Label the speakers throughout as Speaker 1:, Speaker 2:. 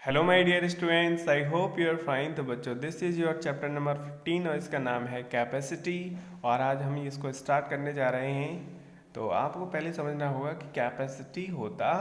Speaker 1: Hello my dear students, I hope you are fine. तो बच्चों, this is your chapter number 15 और इसका नाम है कैपेसिटी। और आज हम इसको स्टार्ट करने जा रहे हैं। तो आपको पहले समझना होगा कि कैपेसिटी होता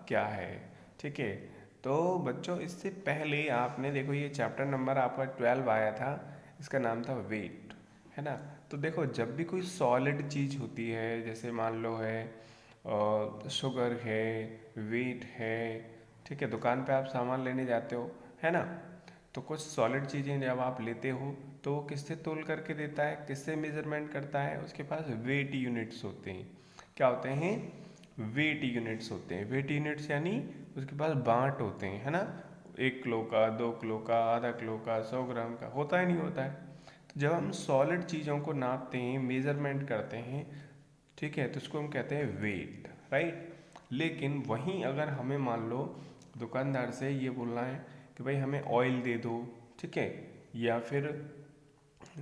Speaker 1: क्या है। ठीक है। तो बच्चों, इससे पहले आपने देखो, ये चैप्टर नंबर आपका 12 आया था, इसका नाम था वेट, है ना। तो देखो, जब भी कोई सॉलिड चीज़ होती है, जैसे मान लो है शुगर है, वेट है, ठीक है, दुकान पे आप सामान लेने जाते हो, है ना। तो कुछ सॉलिड चीज़ें जब आप लेते हो तो वो किससे तोल करके देता है, किससे मेजरमेंट करता है? उसके पास वेट यूनिट्स होते हैं। क्या होते हैं? वेट यूनिट्स होते हैं। वेट यूनिट्स यानी उसके पास बांट होते हैं, है ना। 1 किलो का, 2 किलो का, आधा किलो का, 100 ग्राम का, होता है नहीं होता है। तो जब हम सॉलिड चीज़ों को नापते हैं, मेजरमेंट करते हैं, ठीक है, तो उसको हम कहते हैं वेट, राइट। लेकिन वहीं अगर हमें मान लो दुकानदार से ये बोलना है कि भाई हमें ऑयल दे दो, ठीक है, या फिर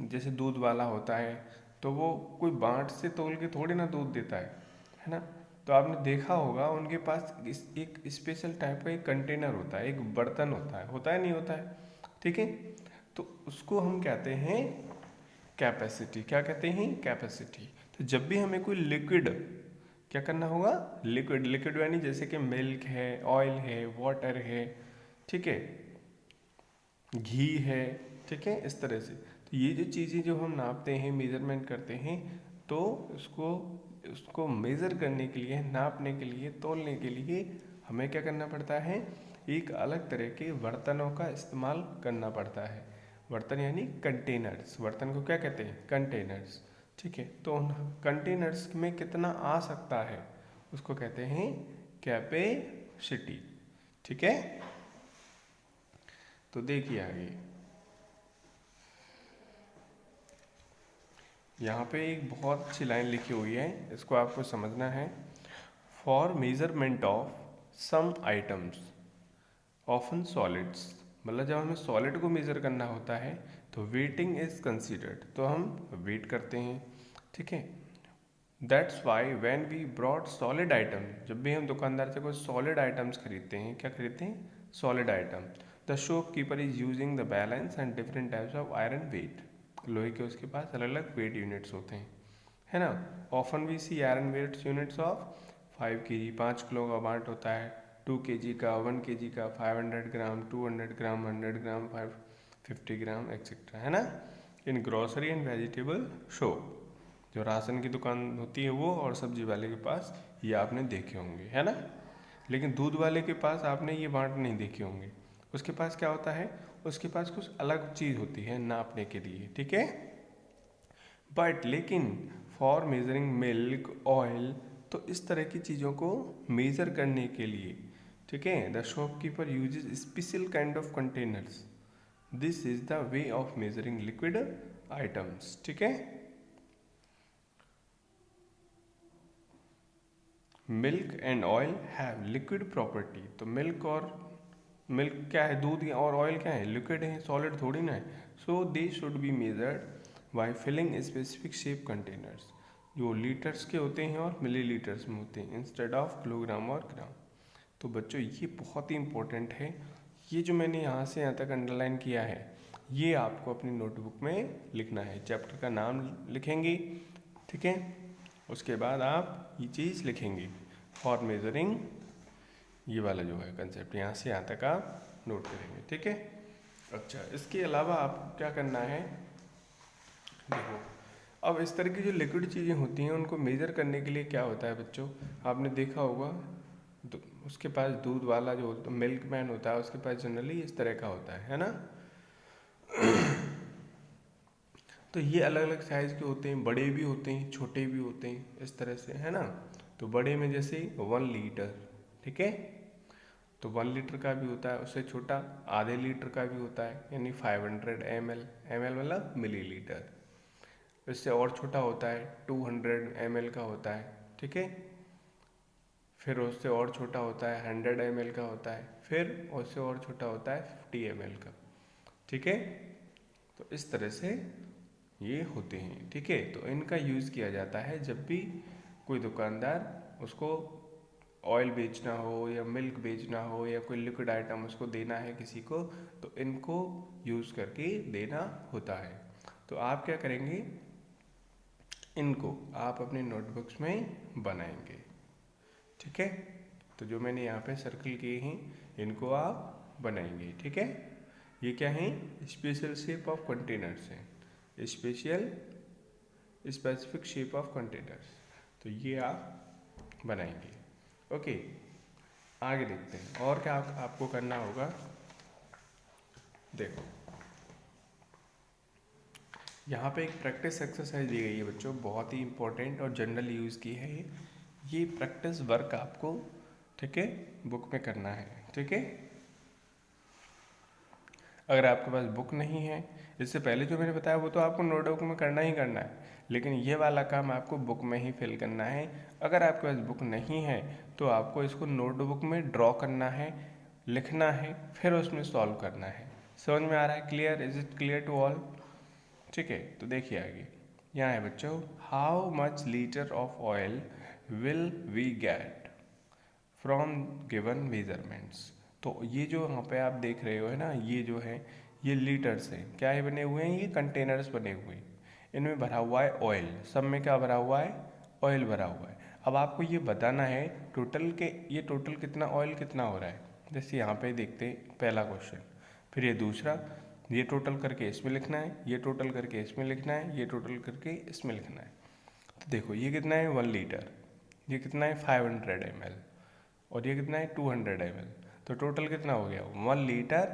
Speaker 1: जैसे दूध वाला होता है, तो वो कोई बाट से तोल के थोड़ी ना दूध देता है ना। तो आपने देखा होगा उनके पास एक स्पेशल टाइप का एक कंटेनर होता है, एक बर्तन होता है नहीं होता है, ठीक है। तो उसको हम कहते हैं कैपेसिटी। क्या कहते हैं? कैपेसिटी। तो जब भी हमें कोई लिक्विड क्या करना होगा, लिक्विड लिक्विड यानी जैसे कि मिल्क है, ऑयल है, वाटर है, ठीक है, घी है, ठीक है, इस तरह से। तो ये जो चीज़ें जो हम नापते हैं, मेजरमेंट करते हैं, तो उसको उसको मेज़र करने के लिए, नापने के लिए, तोलने के लिए हमें क्या करना पड़ता है? एक अलग तरह के बर्तनों का इस्तेमाल करना पड़ता है। बर्तन यानी कंटेनर्स। बर्तन को क्या कहते हैं? कंटेनर्स। ठीक है। तो उन कंटेनर्स में कितना आ सकता है उसको कहते हैं कैपेसिटी। ठीक है। तो देखिए आगे, यहाँ पे एक बहुत अच्छी लाइन लिखी हुई है, इसको आपको समझना है। For measurement of some items often solids, मतलब जब हमें सॉलिड को मेज़र करना होता है तो वेटिंग इज कंसिडर्ड, तो हम वेट करते हैं, ठीक है। That's why when we brought solid item, जब भी हम दुकानदार से कोई सॉलिड आइटम्स खरीदते हैं, क्या खरीदते हैं? Solid item. The shopkeeper is using the balance and different types of iron weight, लोहे के उसके पास अलग अलग वेट यूनिट्स होते हैं, है ना। Often we see iron weight units of 5 kg, 5 kilo का बांट होता है, 2 kg का, 1 kg का, 500 ग्राम, 200 ग्राम, 100 ग्राम, 550 ग्राम, एक्सेट्रा, है ना। इन ग्रोसरी एंड वेजिटेबल शॉप, जो राशन की दुकान होती है वो, और सब्जी वाले के पास ये आपने देखे होंगे, है ना। लेकिन दूध वाले के पास आपने ये बांट नहीं देखे होंगे। उसके पास क्या होता है? उसके पास कुछ अलग चीज़ होती है नापने के लिए, ठीक है। बट लेकिन फॉर मेजरिंग मिल्क, ऑयल, तो इस तरह की चीज़ों को मेज़र करने के लिए, ठीक है, the shopkeeper uses special kind of containers. This is the way of measuring liquid items, ठीक है। Milk and oil have liquid property, तो मिल्क क्या है? दूध। और ऑयल क्या है? लिक्विड है, सॉलिड थोड़ी ना है। So they should be measured by filling specific shape containers, जो लीटर्स के होते हैं और मिलीलीटर्स में होते हैं, इंस्टेड ऑफ किलोग्राम और ग्राम। तो बच्चों, ये बहुत ही इंपॉर्टेंट है। ये जो मैंने यहाँ से यहाँ तक अंडरलाइन किया है, ये आपको अपनी नोटबुक में लिखना है। चैप्टर का नाम लिखेंगे, ठीक है, उसके बाद आप ये चीज़ लिखेंगे, फॉर मेजरिंग, ये वाला जो है कंसेप्ट, यहाँ से यहाँ तक आप नोट करेंगे, ठीक है। अच्छा, इसके अलावा आपको क्या करना है? देखो, अब इस तरह की जो लिक्विड चीज़ें होती हैं उनको मेज़र करने के लिए क्या होता है बच्चों, आपने देखा होगा, तो उसके पास दूध वाला जो मिल्क मैन होता है, उसके पास जनरली इस तरह का होता है ना। तो ये अलग अलग साइज़ के होते हैं, बड़े भी होते हैं, छोटे भी होते हैं, इस तरह से, है ना। तो बड़े में जैसे 1 लीटर, ठीक है, तो 1 लीटर का भी होता है, उससे छोटा आधे लीटर का भी होता है, यानी 500 ml, ml मतलब मिलीलीटर। इससे और छोटा होता है, 200 ml का होता है, ठीक है। फिर उससे और छोटा होता है, 100 ml का होता है, फिर उससे और छोटा होता है 50 ml का, ठीक है। तो इस तरह से ये होते हैं, ठीक है। तो इनका यूज़ किया जाता है जब भी कोई दुकानदार उसको ऑयल बेचना हो या मिल्क बेचना हो या कोई लिक्विड आइटम उसको देना है किसी को, तो इनको यूज़ करके देना होता है। तो आप क्या करेंगे, इनको आप अपनी नोटबुक्स में बनाएंगे। ठीक है, तो जो मैंने यहाँ पे सर्कल किए हैं इनको आप बनाएंगे। ठीक है, ये क्या है, स्पेशल शेप ऑफ कंटेनर्स हैं, special specific shape of containers, तो ये आप बनाएंगे। ओके, आगे देखते हैं और क्या आपको करना होगा। देखो यहाँ पे एक प्रैक्टिस एक्सरसाइज दी गई है बच्चों, बहुत ही इंपॉर्टेंट और जनरल यूज़ की है ये प्रैक्टिस वर्क आपको, ठीक है, बुक में करना है। ठीक है, अगर आपके पास बुक नहीं है, इससे पहले जो मैंने बताया वो तो आपको नोटबुक में करना ही करना है, लेकिन ये वाला काम आपको बुक में ही फिल करना है। अगर आपके पास बुक नहीं है तो आपको इसको नोटबुक में ड्रॉ करना है, लिखना है, फिर उसमें सॉल्व करना है। समझ में आ रहा है? Clear? Is it clear to all? ठीक है, तो देखिए आगे यहाँ है बच्चों, how much litre of oil will we get from given measurements. तो ये जो यहाँ पे आप देख रहे हो है ना, ये जो है ये लीटर्स हैं, क्या है बने हुए हैं, ये कंटेनर्स बने हुए हैं, इनमें भरा हुआ है ऑयल, सब में क्या भरा हुआ है, ऑयल भरा हुआ है। अब आपको ये बताना है टोटल के, ये टोटल कितना ऑयल कितना हो रहा है। जैसे यहाँ पे देखते हैं पहला क्वेश्चन, फिर ये दूसरा, ये टोटल करके इसमें लिखना है, ये टोटल करके इसमें लिखना है, ये टोटल करके इसमें लिखना है। तो देखो ये कितना है 1 लीटर, ये कितना है 500 ml, और ये कितना है 200 ml। तो टोटल कितना हो गया 1 लीटर,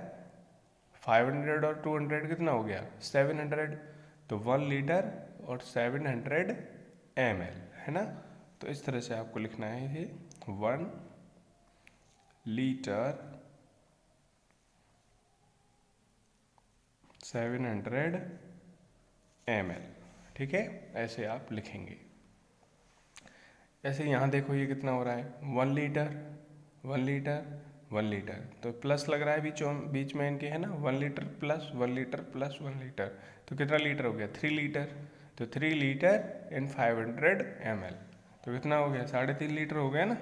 Speaker 1: 500 और 200 कितना हो गया 700। तो 1 लीटर और 700 ml है ना। तो इस तरह से आपको लिखना है ये 1 लीटर 700 ml। ठीक है, ऐसे आप लिखेंगे। ऐसे यहाँ देखो ये कितना हो रहा है 1 लीटर 1 लीटर 1 लीटर, तो प्लस लग रहा है बीच में इनके है ना, 1 litre plus 1 litre plus 1 litre, तो कितना लीटर हो गया 3 लीटर। तो 3 लीटर इन 500 ml, तो कितना हो गया 3.5 लीटर हो गया ना।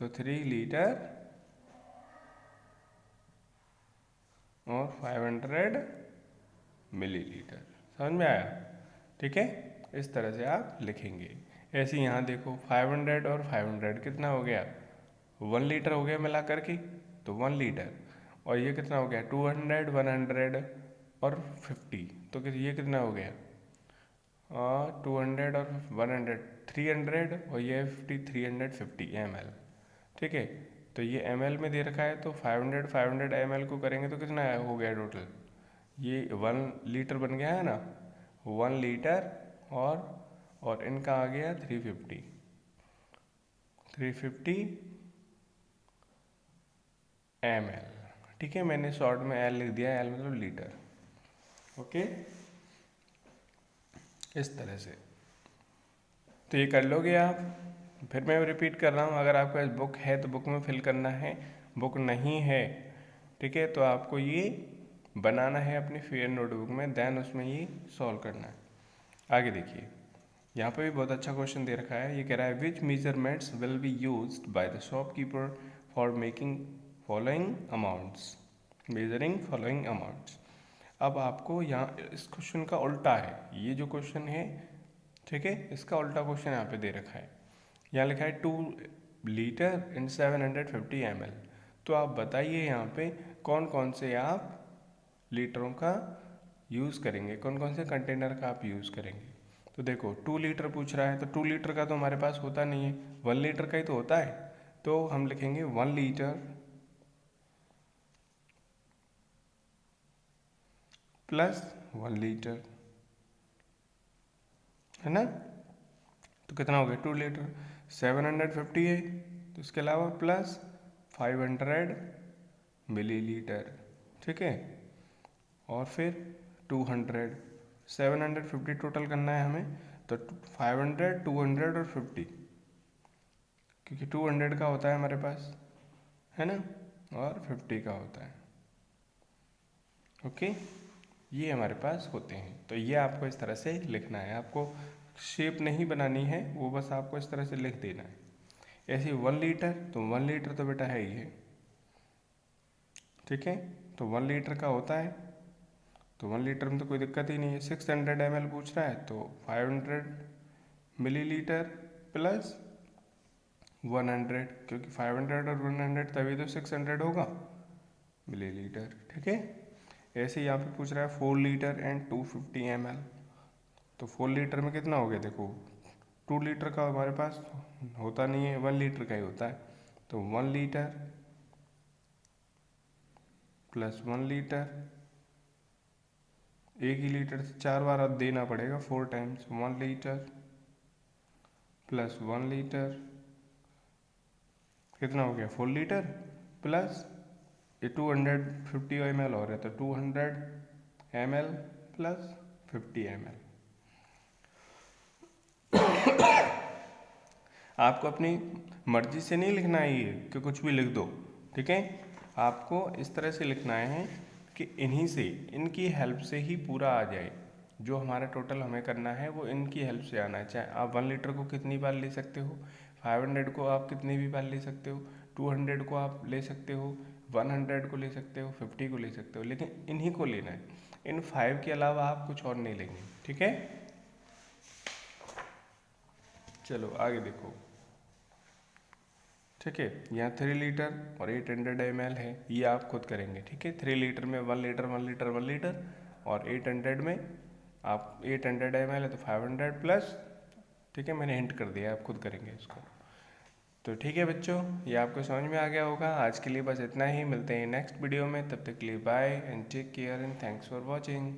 Speaker 1: तो 3 लीटर और 500 मिलीलीटर। समझ में आया? ठीक है, इस तरह से आप लिखेंगे। ऐसे यहाँ देखो 500 और 500 कितना हो गया 1 लीटर हो गया मिला करके, तो 1 लीटर, और ये कितना हो गया 200 100 और 50, तो ये कितना हो गया 200 और 100 300, और ये 50 350 ml। ठीक है, तो ये ml में दे रखा है, तो 500 ml को करेंगे तो कितना हो गया टोटल, ये 1 लीटर बन गया है ना, 1 लीटर और इनका आ गया 350 ml। ठीक है, मैंने शॉर्ट में L लिख दिया, L मतलब लीटर। ओके, इस तरह से तो ये कर लोगे आप। फिर मैं रिपीट कर रहा हूँ, अगर आपके पास बुक है तो बुक में फिल करना है, बुक नहीं है ठीक है तो आपको ये बनाना है अपनी फेयर नोटबुक में, देन उसमें ये सॉल्व करना है। आगे देखिए, यहाँ पे भी बहुत अच्छा क्वेश्चन दे रखा है। ये कह रहा है which measurements will be used by the shopkeeper for making following amounts, measuring following amounts. अब आपको यहाँ इस क्वेश्चन का उल्टा है, ये जो क्वेश्चन है ठीक है, इसका उल्टा क्वेश्चन यहाँ पे दे रखा है। यहाँ लिखा है 2 लीटर इन 750 ml। तो आप बताइए यहाँ पे कौन कौन से आप लीटरों का यूज़ करेंगे, कौन कौन से कंटेनर का आप यूज़ करेंगे। तो देखो 2 लीटर पूछ रहा है, तो 2 लीटर का तो हमारे पास होता नहीं है, 1 लीटर का ही तो होता है। तो हम लिखेंगे 1 लीटर प्लस 1 लीटर, है ना। तो कितना हो गया 2 लीटर, 750 है, तो इसके अलावा प्लस 500 मिलीलीटर। ठीक है, और फिर 200, 750 टोटल करना है हमें, तो 500 200 और 50, क्योंकि 200 का होता है हमारे पास है ना, और 50 का होता है। ओके, ये हमारे पास होते हैं। तो ये आपको इस तरह से लिखना है, आपको शेप नहीं बनानी है, वो बस आपको इस तरह से लिख देना है। ऐसे 1 लीटर, तो 1 लीटर तो बेटा है ही है, ठीक है। तो 1 लीटर का होता है, तो 1 लीटर में तो कोई दिक्कत ही नहीं है। 600 ml पूछ रहा है तो 500 मिलीलीटर प्लस 100, क्योंकि 500 और 100 तभी तो 600 होगा मिलीलीटर, ठीक है। ऐसे यहाँ पे पूछ रहा है 4 लीटर एंड 250 ml, तो 4 लीटर में कितना हो गया देखो, 2 लीटर का हमारे पास होता नहीं है, 1 लीटर का ही होता है। तो 1 लीटर प्लस 1 लीटर, एक ही लीटर से 4 बार अब देना पड़ेगा, 4 टाइम्स 1 लीटर प्लस 1 लीटर, कितना हो गया 4 लीटर प्लस ये 250 ml हो रहा है, तो 200 ml प्लस 50 ml। आपको अपनी मर्जी से नहीं लिखना है ये कि कुछ भी लिख दो, ठीक है। आपको इस तरह से लिखना है कि इन्हीं से, इनकी हेल्प से ही पूरा आ जाए, जो हमारा टोटल हमें करना है वो इनकी हेल्प से आना है। चाहे आप 1 लीटर को कितनी बार ले सकते हो, 500 को आप कितनी भी बार ले सकते हो, 200 को आप ले सकते हो, 100 को ले सकते हो, 50 को ले सकते हो, लेकिन इन्हीं को लेना है। इन 5 के अलावा आप कुछ और नहीं लेंगे, ठीक है। चलो आगे देखो, ठीक है। यहाँ 3 लीटर और 800 ml है, ये आप खुद करेंगे, ठीक है। 3 लीटर में 1 लीटर 1 लीटर 1 लीटर, और 800 में आप 800 ml है तो 500 प्लस, ठीक है, मैंने हिंट कर दिया, आप खुद करेंगे इसको। तो ठीक है बच्चों, ये आपको समझ में आ गया होगा। आज के लिए बस इतना ही, मिलते हैं नेक्स्ट वीडियो में, तब तक के लिए bye and take care and thanks for watching.